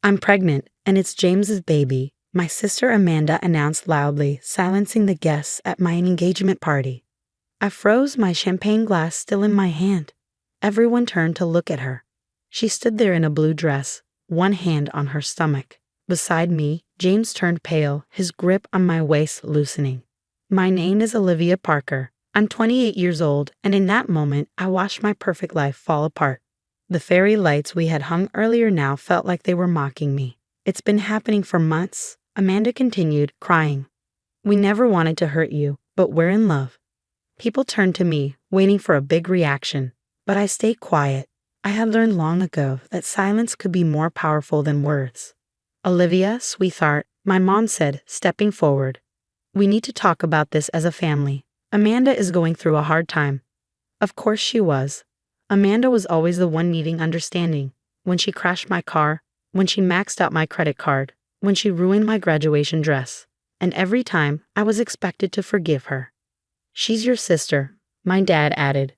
I'm pregnant, and it's James's baby, my sister Amanda announced loudly, silencing the guests at my engagement party. I froze, my champagne glass still in my hand. Everyone turned to look at her. She stood there in a blue dress, one hand on her stomach. Beside me, James turned pale, his grip on my waist loosening. My name is Olivia Parker. I'm 28 years old, and in that moment, I watched my perfect life fall apart. The fairy lights we had hung earlier now felt like they were mocking me. It's been happening for months, Amanda continued, crying. We never wanted to hurt you, but we're in love. People turned to me, waiting for a big reaction, but I stayed quiet. I had learned long ago that silence could be more powerful than words. Olivia, sweetheart, my mom said, stepping forward. We need to talk about this as a family. Amanda is going through a hard time. Of course she was. Amanda was always the one needing understanding. When she crashed my car, when she maxed out my credit card, when she ruined my graduation dress. And every time, I was expected to forgive her. She's your sister, my dad added.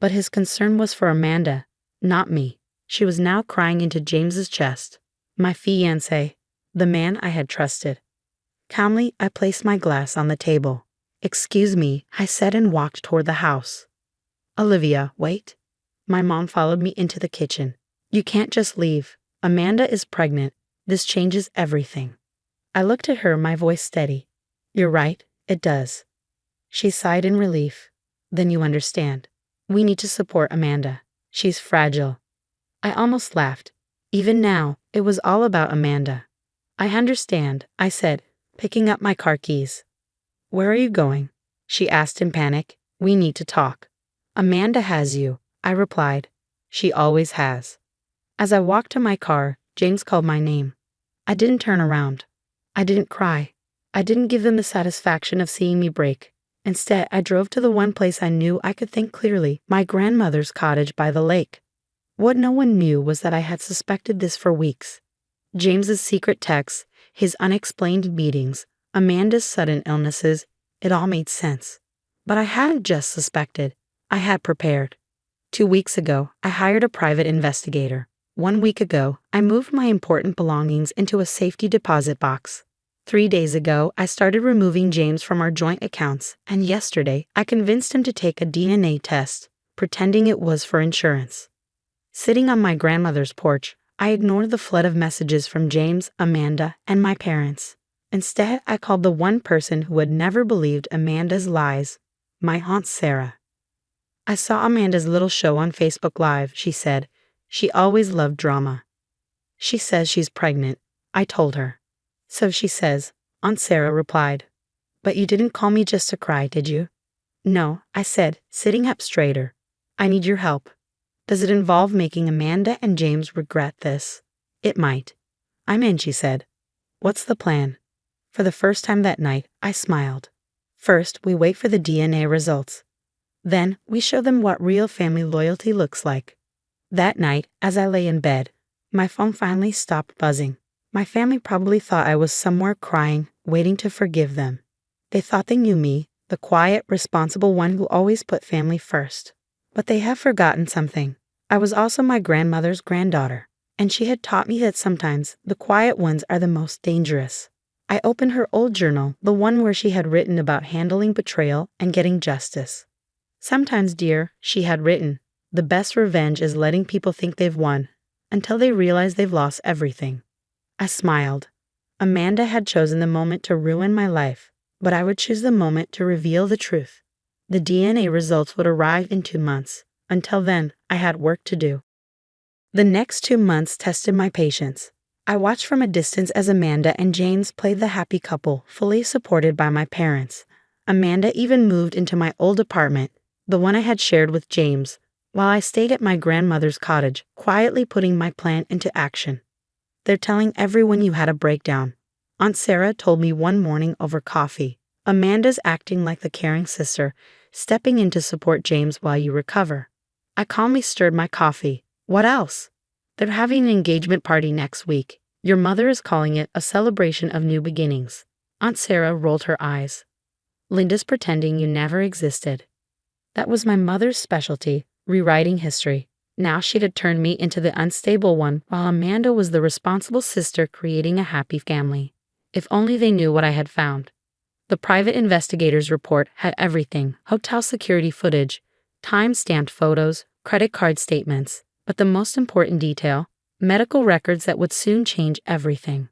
But his concern was for Amanda, not me. She was now crying into James's chest. My fiance, the man I had trusted. Calmly, I placed my glass on the table. Excuse me, I said and walked toward the house. Olivia, wait. My mom followed me into the kitchen. You can't just leave. Amanda is pregnant. This changes everything. I looked at her, my voice steady. You're right, it does. She sighed in relief. Then you understand. We need to support Amanda. She's fragile. I almost laughed. Even now, it was all about Amanda. I understand, I said, picking up my car keys. Where are you going? She asked in panic. We need to talk. Amanda has you, I replied. She always has. As I walked to my car, James called my name. I didn't turn around. I didn't cry. I didn't give them the satisfaction of seeing me break. Instead, I drove to the one place I knew I could think clearly, my grandmother's cottage by the lake. What no one knew was that I had suspected this for weeks. James's secret texts, his unexplained meetings, Amanda's sudden illnesses, it all made sense. But I hadn't just suspected. I had prepared. 2 weeks ago, I hired a private investigator. 1 week ago, I moved my important belongings into a safety deposit box. 3 days ago, I started removing James from our joint accounts, and yesterday, I convinced him to take a DNA test, pretending it was for insurance. Sitting on my grandmother's porch, I ignored the flood of messages from James, Amanda, and my parents. Instead, I called the one person who had never believed Amanda's lies, my Aunt Sarah. I saw Amanda's little show on Facebook Live, she said. She always loved drama. She says she's pregnant, I told her. So she says, Aunt Sarah replied. But you didn't call me just to cry, did you? No, I said, sitting up straighter. I need your help. Does it involve making Amanda and James regret this? It might. I'm in, she said. What's the plan? For the first time that night, I smiled. First, we wait for the DNA results. Then, we show them what real family loyalty looks like. That night, as I lay in bed, my phone finally stopped buzzing. My family probably thought I was somewhere crying, waiting to forgive them. They thought they knew me, the quiet, responsible one who always put family first. But they have forgotten something. I was also my grandmother's granddaughter, and she had taught me that sometimes the quiet ones are the most dangerous. I opened her old journal, the one where she had written about handling betrayal and getting justice. Sometimes, dear, she had written, the best revenge is letting people think they've won, until they realize they've lost everything. I smiled. Amanda had chosen the moment to ruin my life, but I would choose the moment to reveal the truth. The DNA results would arrive in 2 months. Until then, I had work to do. The next 2 months tested my patience. I watched from a distance as Amanda and James played the happy couple, fully supported by my parents. Amanda even moved into my old apartment, the one I had shared with James, while I stayed at my grandmother's cottage, quietly putting my plan into action. They're telling everyone you had a breakdown. Aunt Sarah told me one morning over coffee. Amanda's acting like the caring sister, stepping in to support James while you recover. I calmly stirred my coffee. What else? They're having an engagement party next week. Your mother is calling it a celebration of new beginnings. Aunt Sarah rolled her eyes. Linda's pretending you never existed. That was my mother's specialty, rewriting history. Now she'd have turned me into the unstable one, while Amanda was the responsible sister creating a happy family. If only they knew what I had found. The private investigator's report had everything: hotel security footage, time-stamped photos, credit card statements, but the most important detail: medical records that would soon change everything.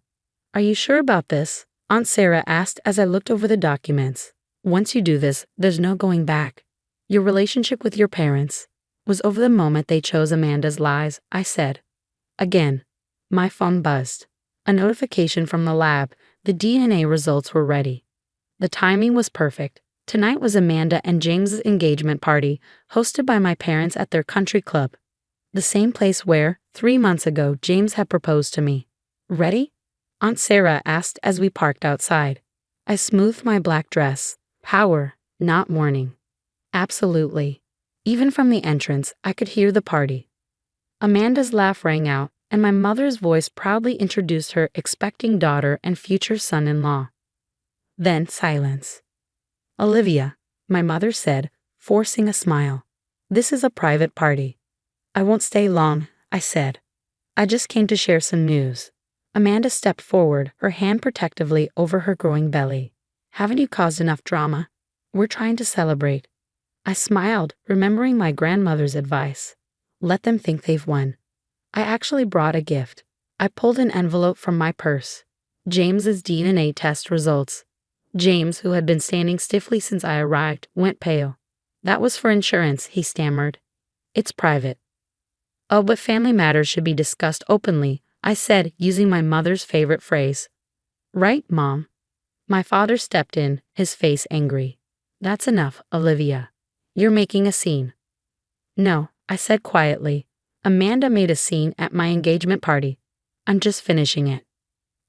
"Are you sure about this?" Aunt Sarah asked as I looked over the documents. "Once you do this, there's no going back. Your relationship with your parents was over the moment they chose Amanda's lies," I said. Again, my phone buzzed. A notification from the lab. The DNA results were ready. The timing was perfect. Tonight was Amanda and James's engagement party, hosted by my parents at their country club. The same place where, 3 months ago, James had proposed to me. "Ready?" Aunt Sarah asked as we parked outside. I smoothed my black dress. Power, not warning. Absolutely. Even from the entrance, I could hear the party. Amanda's laugh rang out, and my mother's voice proudly introduced her expecting daughter and future son-in-law. Then silence. "Olivia," my mother said, forcing a smile. "This is a private party." "I won't stay long," I said. "I just came to share some news." Amanda stepped forward, her hand protectively over her growing belly. "Haven't you caused enough drama? We're trying to celebrate." I smiled, remembering my grandmother's advice. Let them think they've won. I actually brought a gift. I pulled an envelope from my purse. James's DNA test results. James, who had been standing stiffly since I arrived, went pale. "That was for insurance," he stammered. "It's private." "Oh, but family matters should be discussed openly," I said, using my mother's favorite phrase. "Right, Mom?" My father stepped in, his face angry. "That's enough, Olivia. You're making a scene." "No," I said quietly. "Amanda made a scene at my engagement party. I'm just finishing it."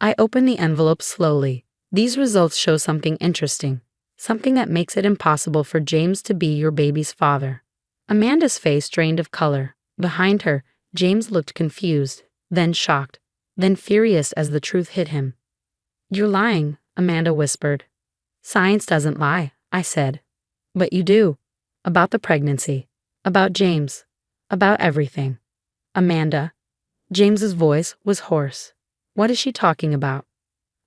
I opened the envelope slowly. "These results show something interesting. Something that makes it impossible for James to be your baby's father." Amanda's face drained of color. Behind her, James looked confused, then shocked, then furious as the truth hit him. "You're lying," Amanda whispered. "Science doesn't lie," I said. "But you do. About the pregnancy. About James. About everything." "Amanda." James's voice was hoarse. "What is she talking about?"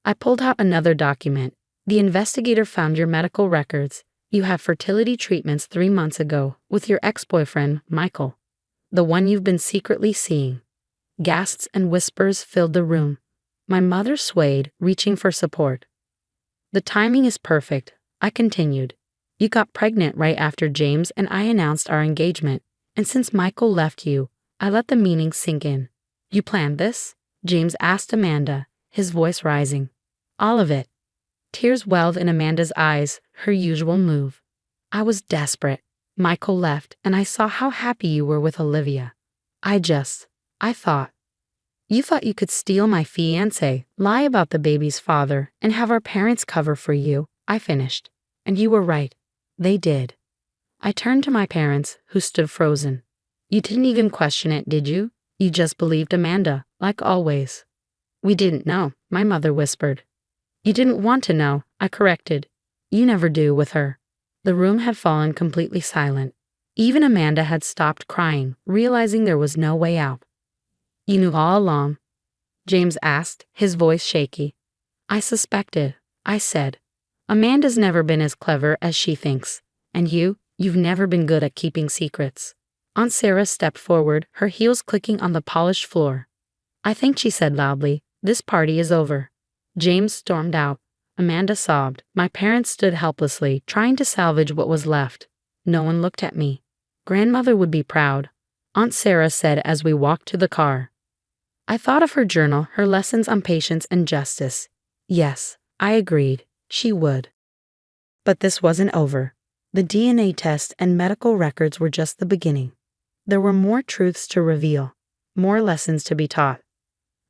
I pulled out another document. "The investigator found your medical records. You had fertility treatments 3 months ago with your ex-boyfriend, Michael. The one you've been secretly seeing." Gasps and whispers filled the room. My mother swayed, reaching for support. "The timing is perfect," I continued. "You got pregnant right after James and I announced our engagement, and since Michael left you, I let the meaning sink in." "You planned this?" James asked Amanda, his voice rising. "All of it." Tears welled in Amanda's eyes, her usual move. "I was desperate. Michael left, and I saw how happy you were with Olivia. I thought." "You thought you could steal my fiance, lie about the baby's father, and have our parents cover for you," I finished. "And you were right. They did." I turned to my parents, who stood frozen. "You didn't even question it, did you? You just believed Amanda, like always." "We didn't know," my mother whispered. "You didn't want to know," I corrected. "You never do with her." The room had fallen completely silent. Even Amanda had stopped crying, realizing there was no way out. "You knew all along?" James asked, his voice shaky. "I suspected," I said. "Amanda's never been as clever as she thinks. And you've never been good at keeping secrets." Aunt Sarah stepped forward, her heels clicking on the polished floor. "I think," she said loudly, "this party is over." James stormed out. Amanda sobbed. My parents stood helplessly, trying to salvage what was left. No one looked at me. "Grandmother would be proud," Aunt Sarah said as we walked to the car. I thought of her journal, her lessons on patience and justice. Yes, I agreed. She would. But this wasn't over. The DNA test and medical records were just the beginning. There were more truths to reveal, more lessons to be taught.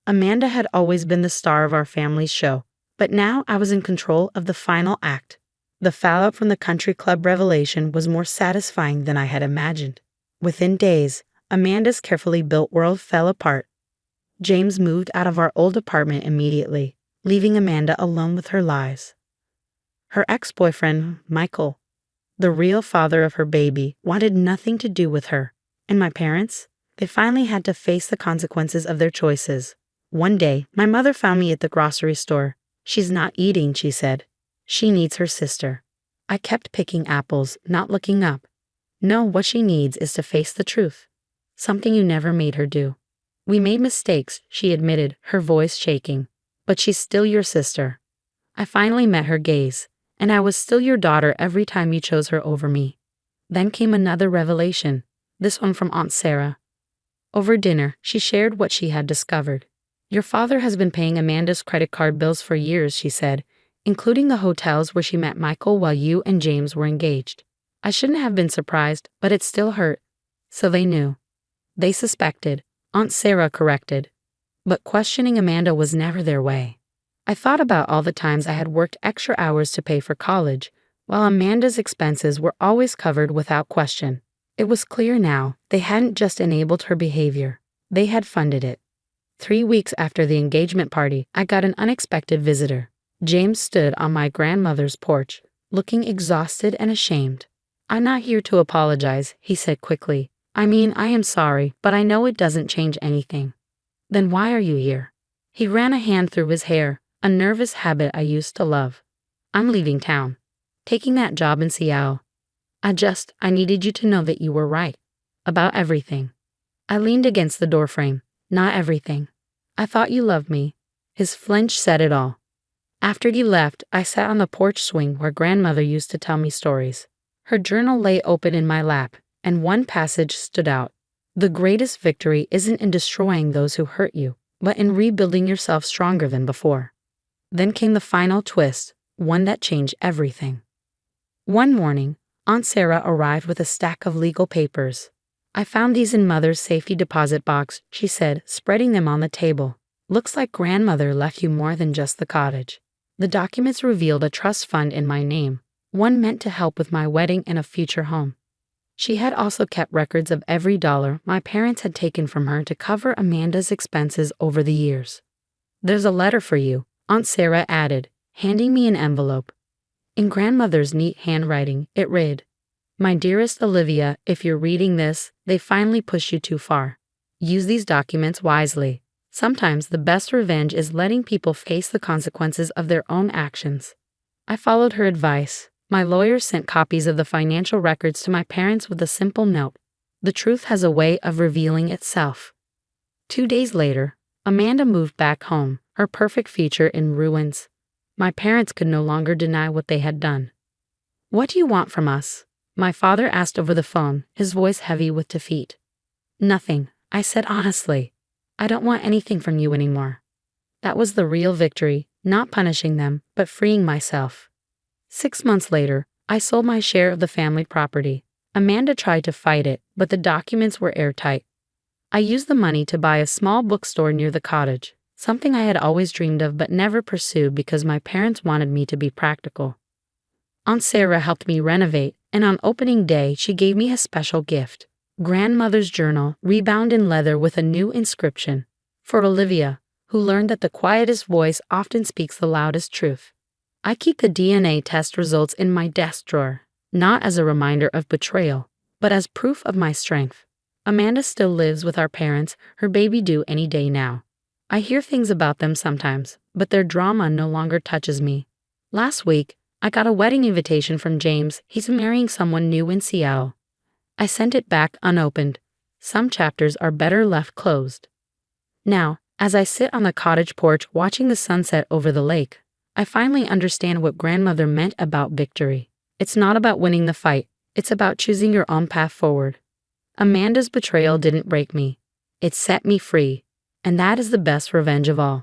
Amanda had always been the star of our family's show, but now I was in control of the final act. The fallout from the country club revelation was more satisfying than I had imagined. Within days, Amanda's carefully built world fell apart. James moved out of our old apartment immediately, leaving Amanda alone with her lies. Her ex-boyfriend, Michael, the real father of her baby, wanted nothing to do with her. And my parents? They finally had to face the consequences of their choices. One day, my mother found me at the grocery store. "She's not eating," she said. "She needs her sister." I kept picking apples, not looking up. "No, what she needs is to face the truth. Something you never made her do." "We made mistakes," she admitted, her voice shaking. "But she's still your sister." I finally met her gaze. "And I was still your daughter every time you chose her over me." Then came another revelation, this one from Aunt Sarah. Over dinner, she shared what she had discovered. "Your father has been paying Amanda's credit card bills for years," she said, "including the hotels where she met Michael while you and James were engaged." I shouldn't have been surprised, but it still hurt. So they knew. They suspected. Aunt Sarah corrected. But questioning Amanda was never their way. I thought about all the times I had worked extra hours to pay for college, while Amanda's expenses were always covered without question. It was clear now, they hadn't just enabled her behavior, they had funded it. 3 weeks after the engagement party, I got an unexpected visitor. James stood on my grandmother's porch, looking exhausted and ashamed. "I'm not here to apologize," he said quickly. "I mean, I am sorry, but I know it doesn't change anything." "Then why are you here?" He ran a hand through his hair, a nervous habit I used to love. "I'm leaving town. Taking that job in Seattle. I needed you to know that you were right. About everything." I leaned against the doorframe. "Not everything. I thought you loved me." His flinch said it all. After he left, I sat on the porch swing where grandmother used to tell me stories. Her journal lay open in my lap, and one passage stood out. "The greatest victory isn't in destroying those who hurt you, but in rebuilding yourself stronger than before." Then came the final twist, one that changed everything. One morning, Aunt Sarah arrived with a stack of legal papers. "I found these in Mother's safety deposit box," she said, spreading them on the table. "Looks like grandmother left you more than just the cottage." The documents revealed a trust fund in my name, one meant to help with my wedding and a future home. She had also kept records of every dollar my parents had taken from her to cover Amanda's expenses over the years. "There's a letter for you," Aunt Sarah added, handing me an envelope. In grandmother's neat handwriting, it read, "My dearest Olivia, if you're reading this, they finally pushed you too far. Use these documents wisely. Sometimes the best revenge is letting people face the consequences of their own actions." I followed her advice. My lawyer sent copies of the financial records to my parents with a simple note. The truth has a way of revealing itself. 2 days later, Amanda moved back home, her perfect future in ruins. My parents could no longer deny what they had done. "What do you want from us?" my father asked over the phone, his voice heavy with defeat. "Nothing," I said honestly. "I don't want anything from you anymore." That was the real victory, not punishing them, but freeing myself. 6 months later, I sold my share of the family property. Amanda tried to fight it, but the documents were airtight. I used the money to buy a small bookstore near the cottage, something I had always dreamed of but never pursued because my parents wanted me to be practical. Aunt Sarah helped me renovate, and on opening day she gave me a special gift. Grandmother's journal, rebound in leather with a new inscription. For Olivia, who learned that the quietest voice often speaks the loudest truth. I keep the DNA test results in my desk drawer, not as a reminder of betrayal, but as proof of my strength. Amanda still lives with our parents, her baby due any day now. I hear things about them sometimes, but their drama no longer touches me. Last week, I got a wedding invitation from James. He's marrying someone new in Seattle. I sent it back unopened. Some chapters are better left closed. Now, as I sit on the cottage porch watching the sunset over the lake, I finally understand what grandmother meant about victory. It's not about winning the fight, it's about choosing your own path forward. Amanda's betrayal didn't break me. It set me free, and that is the best revenge of all.